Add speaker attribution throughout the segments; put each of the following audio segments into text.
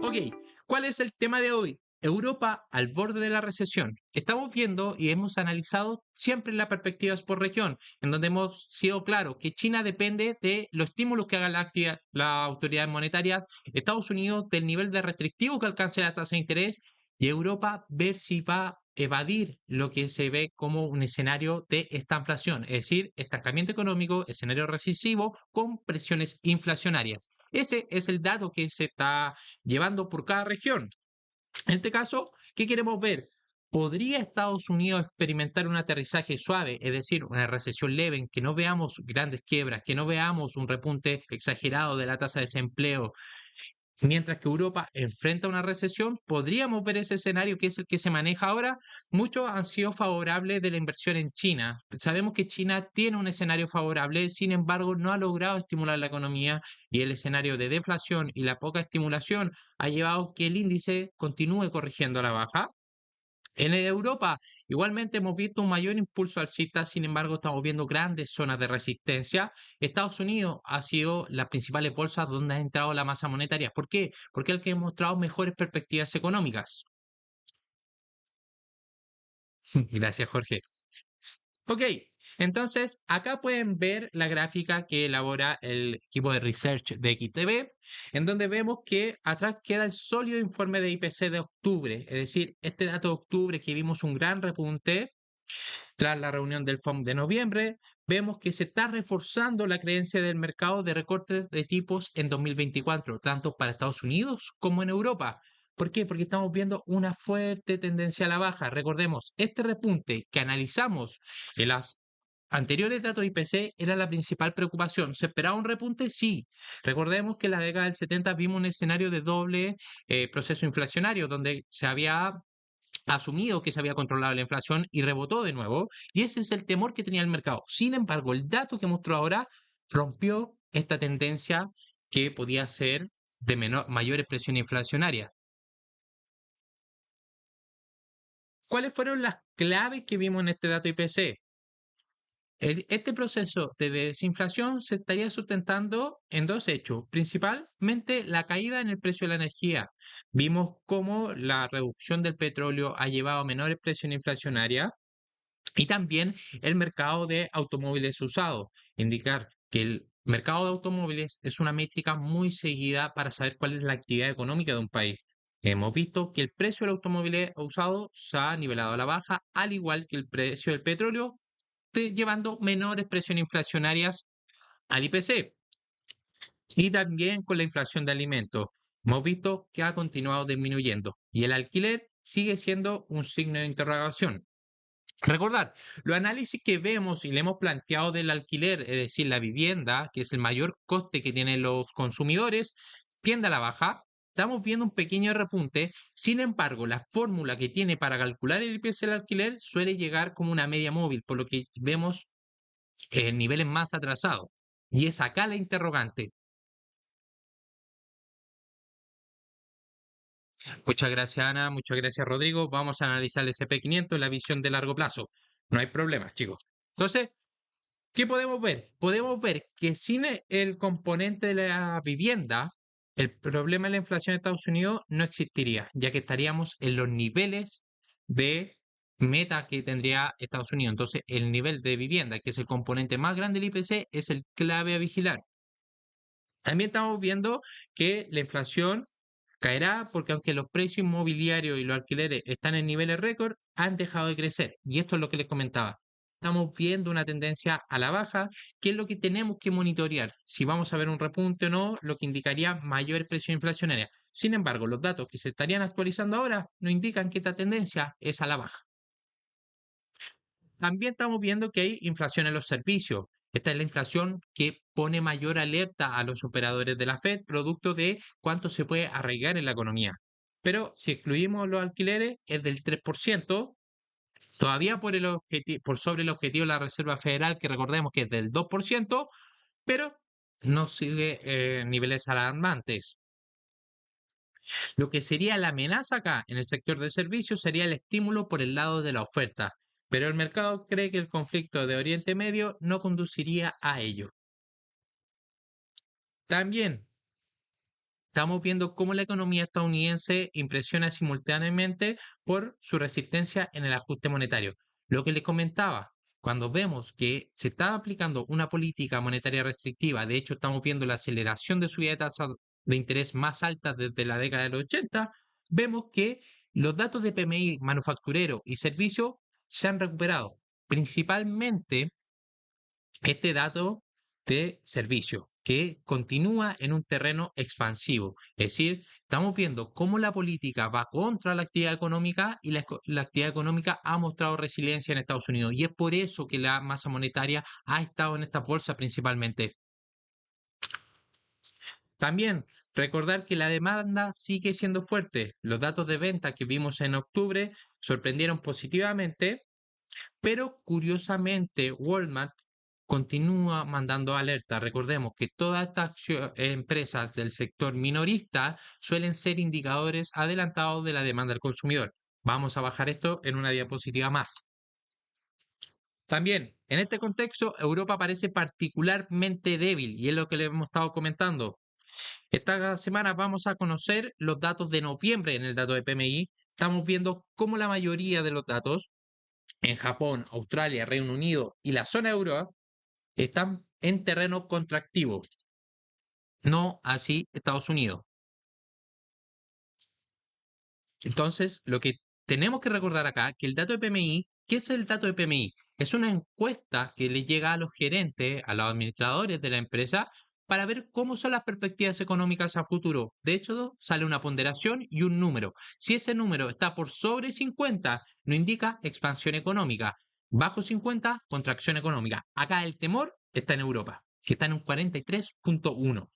Speaker 1: Ok, ¿cuál es el tema de hoy? Europa al borde de la recesión. Estamos viendo y hemos analizado siempre las perspectivas por región, en donde hemos sido claros que China depende de los estímulos que haga la autoridad monetaria, Estados Unidos del nivel de restrictivo que alcance la tasa de interés y Europa ver si va a evadir lo que se ve como un escenario de estanflación, es decir, estancamiento económico, escenario recesivo con presiones inflacionarias. Ese es el dato que se está llevando por cada región. En este caso, ¿qué queremos ver? ¿Podría Estados Unidos experimentar un aterrizaje suave, es decir, una recesión leve, en que no veamos grandes quiebras, que no veamos un repunte exagerado de la tasa de desempleo, mientras que Europa enfrenta una recesión? ¿Podríamos ver ese escenario que es el que se maneja ahora? Muchos han sido favorables de la inversión en China. Sabemos que China tiene un escenario favorable, sin embargo, no ha logrado estimular la economía y el escenario de deflación y la poca estimulación ha llevado que el índice continúe corrigiendo a la baja. En Europa, igualmente hemos visto un mayor impulso alcista, sin embargo, estamos viendo grandes zonas de resistencia. Estados Unidos ha sido las principales bolsas donde ha entrado la masa monetaria. ¿Por qué? Porque es el que ha mostrado mejores perspectivas económicas. Gracias, Jorge. Ok, entonces acá pueden ver la gráfica que elabora el equipo de research de XTB, en donde vemos que atrás queda el sólido informe de IPC de octubre, es decir, este dato de octubre que vimos un gran repunte. Tras la reunión del FOMC de noviembre, vemos que se está reforzando la creencia del mercado de recortes de tipos en 2024, tanto para Estados Unidos como en Europa. ¿Por qué? Porque estamos viendo una fuerte tendencia a la baja. Recordemos, este repunte que analizamos en las anteriores datos IPC era la principal preocupación. ¿Se esperaba un repunte? Sí. Recordemos que en la década del 70 vimos un escenario de doble proceso inflacionario, donde se había asumido que se había controlado la inflación y rebotó de nuevo, y ese es el temor que tenía el mercado. Sin embargo, el dato que mostró ahora rompió esta tendencia que podía ser de mayor expresión inflacionaria. ¿Cuáles fueron las claves que vimos en este dato IPC? Este proceso de desinflación se estaría sustentando en dos hechos. Principalmente la caída en el precio de la energía. Vimos cómo la reducción del petróleo ha llevado a menor presión inflacionaria. Y también el mercado de automóviles usados. Indicar que el mercado de automóviles es una métrica muy seguida para saber cuál es la actividad económica de un país. Hemos visto que el precio del automóvil usado se ha nivelado a la baja, al igual que el precio del petróleo, llevando menores presiones inflacionarias al IPC. Y también con la inflación de alimentos. Hemos visto que ha continuado disminuyendo y el alquiler sigue siendo un signo de interrogación. Recordar, los análisis que vemos y le hemos planteado del alquiler, es decir, la vivienda, que es el mayor coste que tienen los consumidores, tiende a la baja. Estamos viendo un pequeño repunte. Sin embargo, la fórmula que tiene para calcular el precio del alquiler suele llegar como una media móvil, por lo que vemos niveles más atrasados. Y es acá la interrogante. Muchas gracias, Ana. Muchas gracias, Rodrigo. Vamos a analizar el SP500 en la visión de largo plazo. No hay problemas, chicos. Entonces, ¿qué podemos ver? Podemos ver que sin el componente de la vivienda, el problema de la inflación en Estados Unidos no existiría, ya que estaríamos en los niveles de meta que tendría Estados Unidos. Entonces, el nivel de vivienda, que es el componente más grande del IPC, es el clave a vigilar. También estamos viendo que la inflación caerá porque aunque los precios inmobiliarios y los alquileres están en niveles récord, han dejado de crecer. Y esto es lo que les comentaba. Estamos viendo una tendencia a la baja, que es lo que tenemos que monitorear. Si vamos a ver un repunte o no, lo que indicaría mayor presión inflacionaria. Sin embargo, los datos que se estarían actualizando ahora no indican que esta tendencia es a la baja. También estamos viendo que hay inflación en los servicios. Esta es la inflación que pone mayor alerta a los operadores de la Fed, producto de cuánto se puede arraigar en la economía. Pero si excluimos los alquileres, es del 3%, todavía por sobre el objetivo de la Reserva Federal, que recordemos que es del 2%, pero no sigue niveles alarmantes. Lo que sería la amenaza acá en el sector de servicios sería el estímulo por el lado de la oferta, pero el mercado cree que el conflicto de Oriente Medio no conduciría a ello. También estamos viendo cómo la economía estadounidense impresiona simultáneamente por su resistencia en el ajuste monetario. Lo que les comentaba, cuando vemos que se está aplicando una política monetaria restrictiva, de hecho estamos viendo la aceleración de subida de tasas de interés más alta desde la década de los 80, vemos que los datos de PMI manufacturero y servicio se han recuperado, principalmente este dato de servicio que continúa en un terreno expansivo. Es decir, estamos viendo cómo la política va contra la actividad económica y la actividad económica ha mostrado resiliencia en Estados Unidos. Y es por eso que la masa monetaria ha estado en estas bolsas principalmente. También recordar que la demanda sigue siendo fuerte. Los datos de venta que vimos en octubre sorprendieron positivamente, pero curiosamente Walmart continúa mandando alerta. Recordemos que todas estas empresas del sector minorista suelen ser indicadores adelantados de la demanda del consumidor. Vamos a bajar esto en una diapositiva más. También, en este contexto, Europa parece particularmente débil y es lo que le hemos estado comentando. Esta semana vamos a conocer los datos de noviembre en el dato de PMI. Estamos viendo cómo la mayoría de los datos en Japón, Australia, Reino Unido y la zona euro están en terreno contractivo, no así Estados Unidos. Entonces, lo que tenemos que recordar acá, que el dato de PMI, ¿qué es el dato de PMI? Es una encuesta que le llega a los gerentes, a los administradores de la empresa, para ver cómo son las perspectivas económicas a futuro. De hecho, sale una ponderación y un número. Si ese número está por sobre 50, no indica expansión económica. Bajo 50, contracción económica. Acá el temor está en Europa, que está en un 43,1.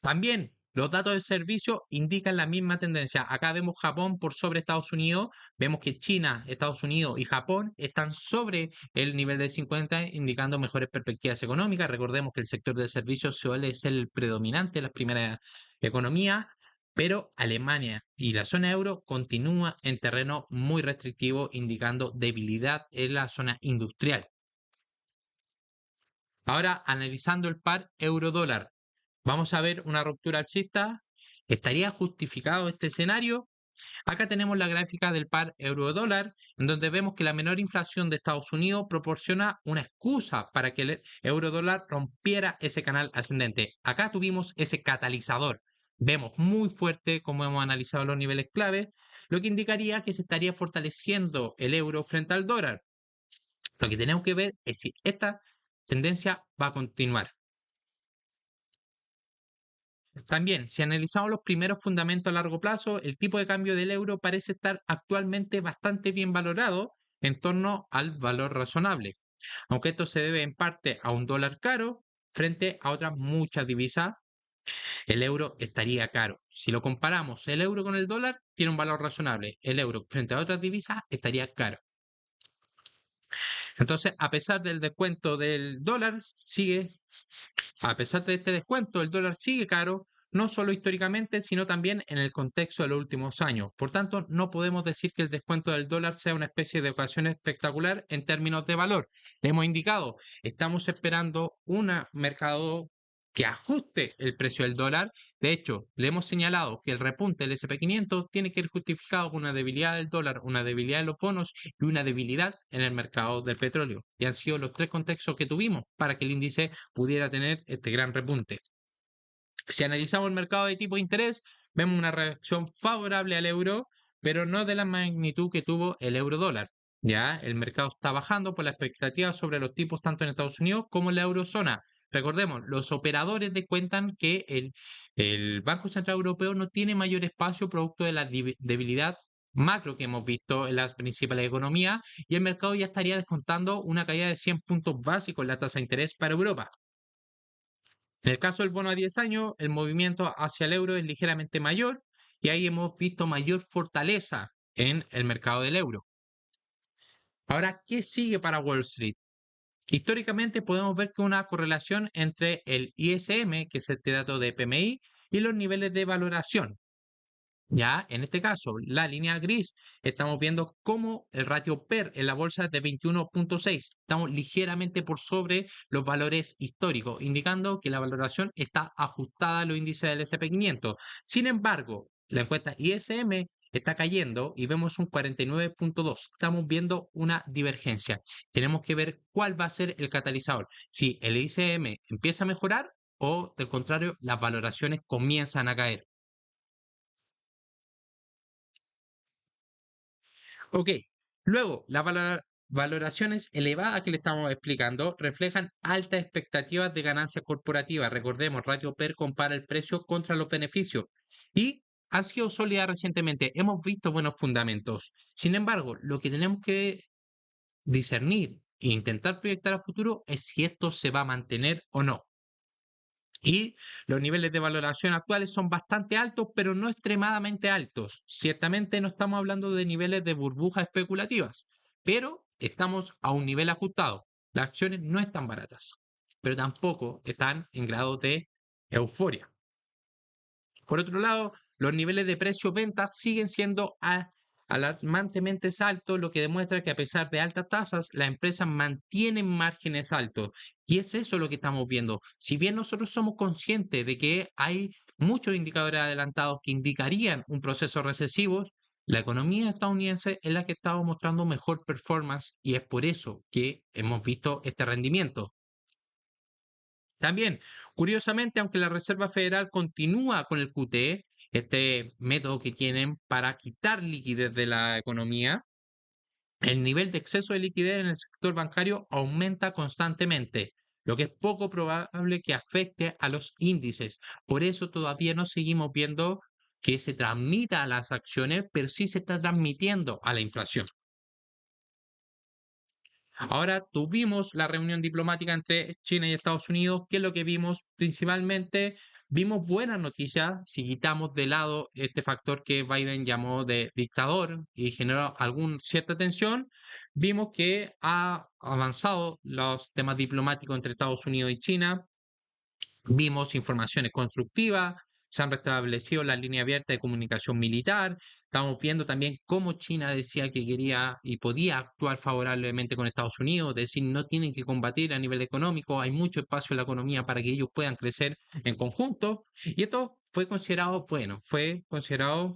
Speaker 1: También los datos de servicio indican la misma tendencia. Acá vemos Japón por sobre Estados Unidos, vemos que China, Estados Unidos y Japón están sobre el nivel de 50, indicando mejores perspectivas económicas. Recordemos que el sector de servicios suele ser el predominante en las primeras economías, pero Alemania y la zona euro continúa en terreno muy restrictivo, indicando debilidad en la zona industrial. Ahora, analizando el par euro-dólar. Vamos a ver una ruptura alcista. ¿Estaría justificado este escenario? Acá tenemos la gráfica del par euro-dólar, en donde vemos que la menor inflación de Estados Unidos proporciona una excusa para que el euro-dólar rompiera ese canal ascendente. Acá tuvimos ese catalizador. Vemos muy fuerte como hemos analizado los niveles clave, lo que indicaría que se estaría fortaleciendo el euro frente al dólar. Lo que tenemos que ver es si esta tendencia va a continuar. También, si analizamos los primeros fundamentos a largo plazo, el tipo de cambio del euro parece estar actualmente bastante bien valorado en torno al valor razonable, aunque esto se debe en parte a un dólar caro frente a otras muchas divisas, el euro estaría caro. Si lo comparamos el euro con el dólar, tiene un valor razonable, el euro frente a otras divisas estaría caro. Entonces, a pesar del descuento del dólar, a pesar de este descuento, el dólar sigue caro, no solo históricamente, sino también en el contexto de los últimos años. Por tanto, no podemos decir que el descuento del dólar sea una especie de ocasión espectacular en términos de valor. Le hemos indicado, estamos esperando un mercado que ajuste el precio del dólar. De hecho, le hemos señalado que el repunte del SP500 tiene que ir justificado con una debilidad del dólar, una debilidad de los bonos y una debilidad en el mercado del petróleo. Y han sido los tres contextos que tuvimos para que el índice pudiera tener este gran repunte. Si analizamos el mercado de tipo de interés, vemos una reacción favorable al euro, pero no de la magnitud que tuvo el euro dólar. Ya, el mercado está bajando por la expectativa sobre los tipos tanto en Estados Unidos como en la eurozona. Recordemos, los operadores descuentan que el Banco Central Europeo no tiene mayor espacio producto de la debilidad macro que hemos visto en las principales economías y el mercado ya estaría descontando una caída de 100 puntos básicos en la tasa de interés para Europa. En el caso del bono a 10 años, el movimiento hacia el euro es ligeramente mayor y ahí hemos visto mayor fortaleza en el mercado del euro. Ahora, ¿qué sigue para Wall Street? Históricamente podemos ver que una correlación entre el ISM, que es este dato de PMI, y los niveles de valoración. Ya, en este caso, la línea gris, estamos viendo cómo el ratio PER en la bolsa es de 21,6. Estamos ligeramente por sobre los valores históricos, indicando que la valoración está ajustada a los índices del SP 500. Sin embargo, la encuesta ISM está cayendo y vemos un 49,2. Estamos viendo una divergencia. Tenemos que ver cuál va a ser el catalizador. Si el ISM empieza a mejorar o, del contrario, las valoraciones comienzan a caer. Ok, luego las valoraciones elevadas que le estamos explicando reflejan altas expectativas de ganancias corporativas. Recordemos, ratio PER compara el precio contra los beneficios y ha sido sólida recientemente. Hemos visto buenos fundamentos. Sin embargo, lo que tenemos que discernir e intentar proyectar a futuro es si esto se va a mantener o no. Y los niveles de valoración actuales son bastante altos, pero no extremadamente altos. Ciertamente no estamos hablando de niveles de burbujas especulativas, pero estamos a un nivel ajustado. Las acciones no están baratas, pero tampoco están en grado de euforia. Por otro lado, los niveles de precio-venta siguen siendo alarmantemente altos, lo que demuestra que a pesar de altas tasas, las empresas mantienen márgenes altos. Y es eso lo que estamos viendo. Si bien nosotros somos conscientes de que hay muchos indicadores adelantados que indicarían un proceso recesivo, la economía estadounidense es la que está mostrando mejor performance y es por eso que hemos visto este rendimiento. También, curiosamente, aunque la Reserva Federal continúa con el QT, este método que tienen para quitar liquidez de la economía, el nivel de exceso de liquidez en el sector bancario aumenta constantemente, lo que es poco probable que afecte a los índices. Por eso todavía no seguimos viendo que se transmita a las acciones, pero sí se está transmitiendo a la inflación. Ahora tuvimos la reunión diplomática entre China y Estados Unidos. ¿Qué es lo que vimos? Principalmente vimos buenas noticias si quitamos de lado este factor que Biden llamó de dictador y generó alguna cierta tensión. Vimos que ha avanzado los temas diplomáticos entre Estados Unidos y China. Vimos informaciones constructivas, se han restablecido las líneas abiertas de comunicación militar. Estamos viendo también cómo China decía que quería y podía actuar favorablemente con Estados Unidos, es decir, no tienen que combatir a nivel económico, hay mucho espacio en la economía para que ellos puedan crecer en conjunto. Y esto fue considerado, bueno, fue considerado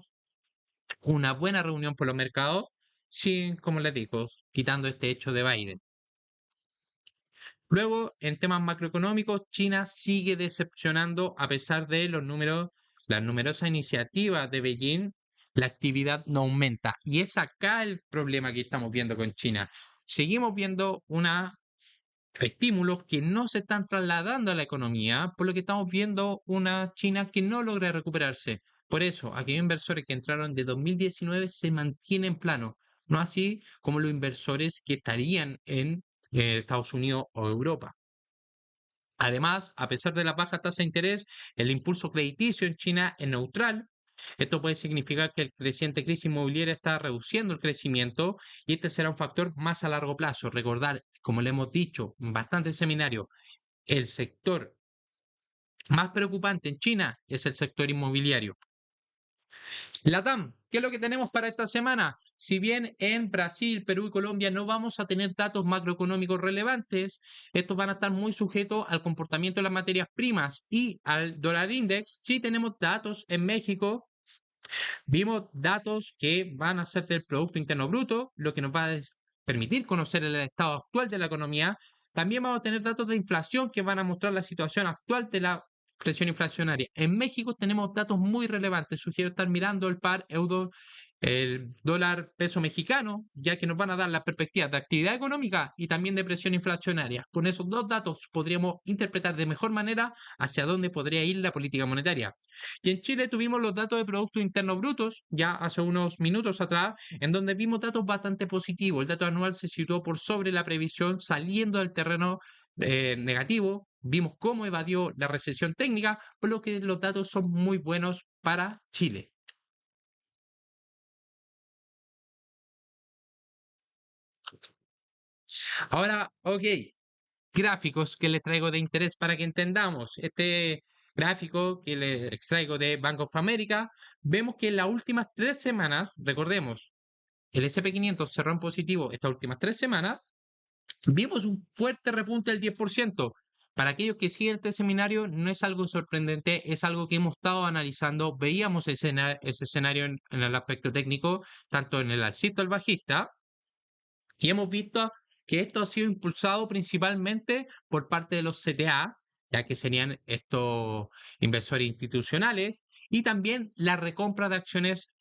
Speaker 1: una buena reunión por los mercados, sin, como les digo, quitando este hecho de Biden. Luego, en temas macroeconómicos, China sigue decepcionando a pesar de los números, las numerosas iniciativas de Beijing, la actividad no aumenta. Y es acá el problema que estamos viendo con China. Seguimos viendo una estímulos que no se están trasladando a la economía, por lo que estamos viendo una China que no logra recuperarse. Por eso, aquellos inversores que entraron de 2019 se mantienen plano, no así como los inversores que estarían en Estados Unidos o Europa. Además, a pesar de la baja tasa de interés, el impulso crediticio en China es neutral. Esto puede significar que el creciente crisis inmobiliaria está reduciendo el crecimiento y este será un factor más a largo plazo. Recordar, como le hemos dicho en bastantes seminarios, el sector más preocupante en China es el sector inmobiliario. Latam, ¿qué es lo que tenemos para esta semana? Si bien en Brasil, Perú y Colombia no vamos a tener datos macroeconómicos relevantes, estos van a estar muy sujetos al comportamiento de las materias primas y al dólar index. Sí tenemos datos en México, vimos datos que van a ser del Producto Interno Bruto, lo que nos va a permitir conocer el estado actual de la economía. También vamos a tener datos de inflación que van a mostrar la situación actual de la presión inflacionaria. En México tenemos datos muy relevantes. Sugiero estar mirando el par euro, el dólar peso mexicano, ya que nos van a dar las perspectivas de actividad económica y también de presión inflacionaria. Con esos dos datos podríamos interpretar de mejor manera hacia dónde podría ir la política monetaria. Y en Chile tuvimos los datos de Producto Interno Brutos ya hace unos minutos atrás, en donde vimos datos bastante positivos. El dato anual se situó por sobre la previsión, saliendo del terreno negativo. Vimos cómo evadió la recesión técnica, por lo que los datos son muy buenos para Chile. Ahora, ok, gráficos que les traigo de interés para que entendamos. Este gráfico que le extraigo de Bank of America, vemos que en las últimas 3 semanas, recordemos, el SP 500 cerró en positivo estas últimas 3 semanas, vimos un fuerte repunte del 10%. Para aquellos que siguen este seminario, no es algo sorprendente, es algo que hemos estado analizando. Veíamos ese escenario en el aspecto técnico, tanto en el alcista el bajista, y hemos visto que esto ha sido impulsado principalmente por parte de los CTA, ya que serían estos inversores institucionales, y también la recompra de acciones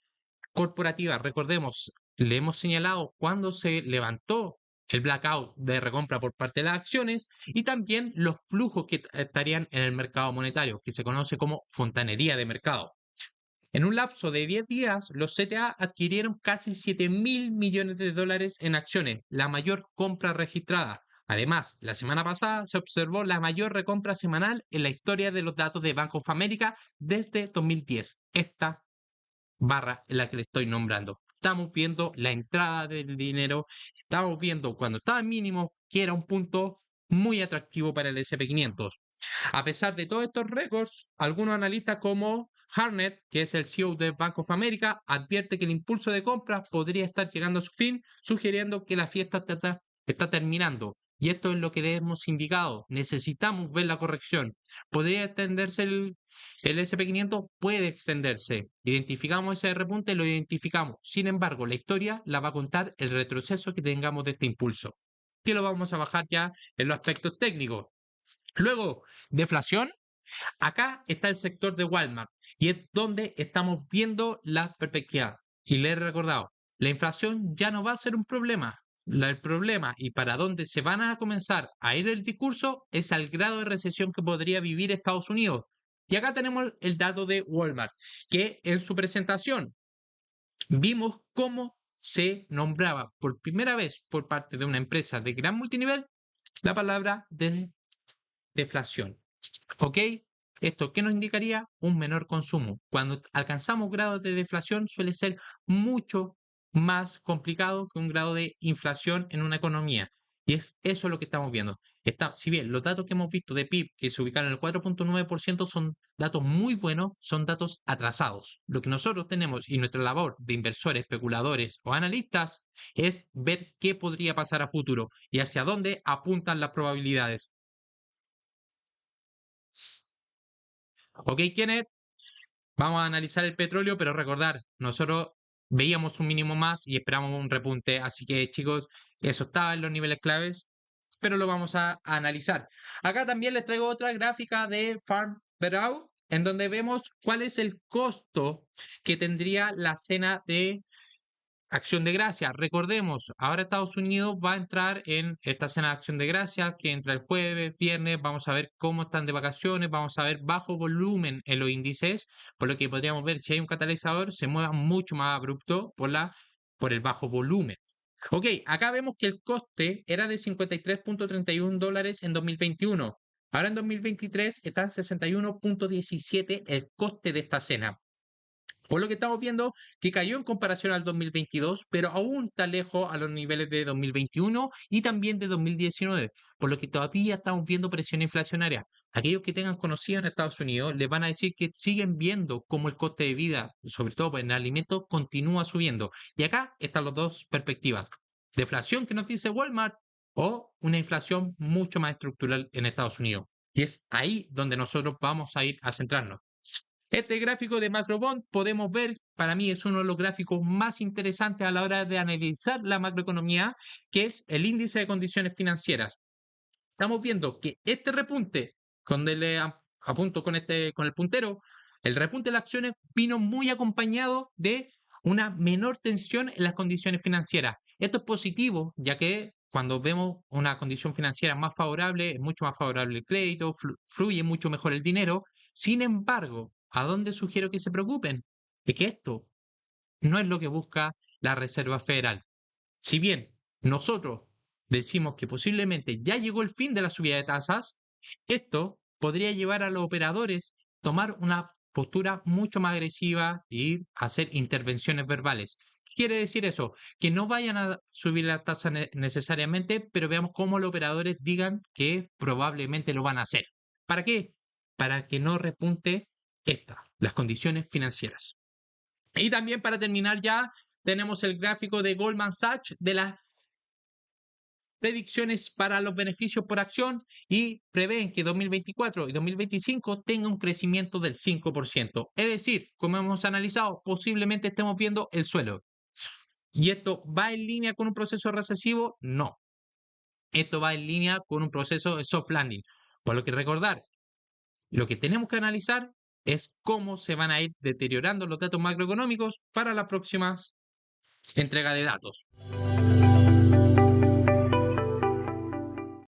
Speaker 1: corporativas. Recordemos, le hemos señalado cuando se levantó el blackout de recompra por parte de las acciones y también los flujos que estarían en el mercado monetario, que se conoce como fontanería de mercado. En un lapso de 10 días, los CTA adquirieron casi 7.000 millones de dólares en acciones, la mayor compra registrada. Además, la semana pasada se observó la mayor recompra semanal en la historia de los datos de Bank of America desde 2010. Esta barra en la que le estoy nombrando. Estamos viendo la entrada del dinero, estamos viendo cuando estaba en mínimo que era un punto muy atractivo para el SP 500. A pesar de todos estos récords, algunos analistas como Harnett, que es el CEO de Bank of America, advierte que el impulso de compra podría estar llegando a su fin, sugiriendo que la fiesta está terminando. Y esto es lo que le hemos indicado. Necesitamos ver la corrección. ¿Podría extenderse el SP 500? Puede extenderse. Identificamos ese repunte, lo identificamos. Sin embargo, la historia la va a contar el retroceso que tengamos de este impulso, que lo vamos a bajar ya en los aspectos técnicos. Luego, deflación. Acá está el sector de Walmart y es donde estamos viendo la perspectiva. Y le he recordado, la inflación ya no va a ser un problema. El problema y para dónde se van a comenzar a ir el discurso es al grado de recesión que podría vivir Estados Unidos. Y acá tenemos el dato de Walmart, que en su presentación vimos cómo se nombraba por primera vez por parte de una empresa de gran multinivel la palabra de deflación. ¿Ok? ¿Esto qué nos indicaría? Un menor consumo. Cuando alcanzamos grados de deflación suele ser mucho más complicado que un grado de inflación en una economía. Y es eso lo que estamos viendo. Si bien los datos que hemos visto de PIB, que se ubicaron en el 4,9%, son datos muy buenos, son datos atrasados. Lo que nosotros tenemos y nuestra labor de inversores, especuladores o analistas es ver qué podría pasar a futuro y hacia dónde apuntan las probabilidades. Ok, Kenneth, vamos a analizar el petróleo, pero recordar, nosotros veíamos un mínimo más y esperamos un repunte. Así que, chicos, eso estaba en los niveles claves, pero lo vamos a analizar. Acá también les traigo otra gráfica de Farm Bureau, en donde vemos cuál es el costo que tendría la cena de Acción de Gracias. Recordemos, ahora Estados Unidos va a entrar en esta cena de Acción de Gracias que entra el jueves, viernes. Vamos a ver cómo están de vacaciones. Vamos a ver bajo volumen en los índices, por lo que podríamos ver si hay un catalizador, se mueva mucho más abrupto por el bajo volumen. Ok, acá vemos que el coste era de 53,31 dólares en 2021. Ahora en 2023 está en 61,17 el coste de esta cena. Por lo que estamos viendo que cayó en comparación al 2022, pero aún está lejos a los niveles de 2021 y también de 2019, por lo que todavía estamos viendo presión inflacionaria. Aquellos que tengan conocido en Estados Unidos les van a decir que siguen viendo cómo el coste de vida, sobre todo en alimentos, continúa subiendo. Y acá están las dos perspectivas. Deflación que nos dice Walmart o una inflación mucho más estructural en Estados Unidos. Y es ahí donde nosotros vamos a ir a centrarnos. Este gráfico de Macrobond podemos ver, para mí es uno de los gráficos más interesantes a la hora de analizar la macroeconomía, que es el índice de condiciones financieras. Estamos viendo que este repunte, donde le apunto con el puntero, el repunte de las acciones vino muy acompañado de una menor tensión en las condiciones financieras. Esto es positivo, ya que cuando vemos una condición financiera más favorable, es mucho más favorable el crédito, fluye mucho mejor el dinero. Sin embargo, ¿a dónde sugiero que se preocupen? Es que esto no es lo que busca la Reserva Federal. Si bien nosotros decimos que posiblemente ya llegó el fin de la subida de tasas, esto podría llevar a los operadores a tomar una postura mucho más agresiva y hacer intervenciones verbales. ¿Qué quiere decir eso? Que no vayan a subir la tasa necesariamente, pero veamos cómo los operadores digan que probablemente lo van a hacer. ¿Para qué? para que no repunte las condiciones financieras. Y también para terminar ya, tenemos el gráfico de Goldman Sachs de las predicciones para los beneficios por acción y prevén que 2024 y 2025 tenga un crecimiento del 5%. Es decir, como hemos analizado, posiblemente estemos viendo el suelo. ¿Y esto va en línea con un proceso recesivo? No. Esto va en línea con un proceso de soft landing. Por lo que recordar, lo que tenemos que analizar es cómo se van a ir deteriorando los datos macroeconómicos para las próximas entregas de datos.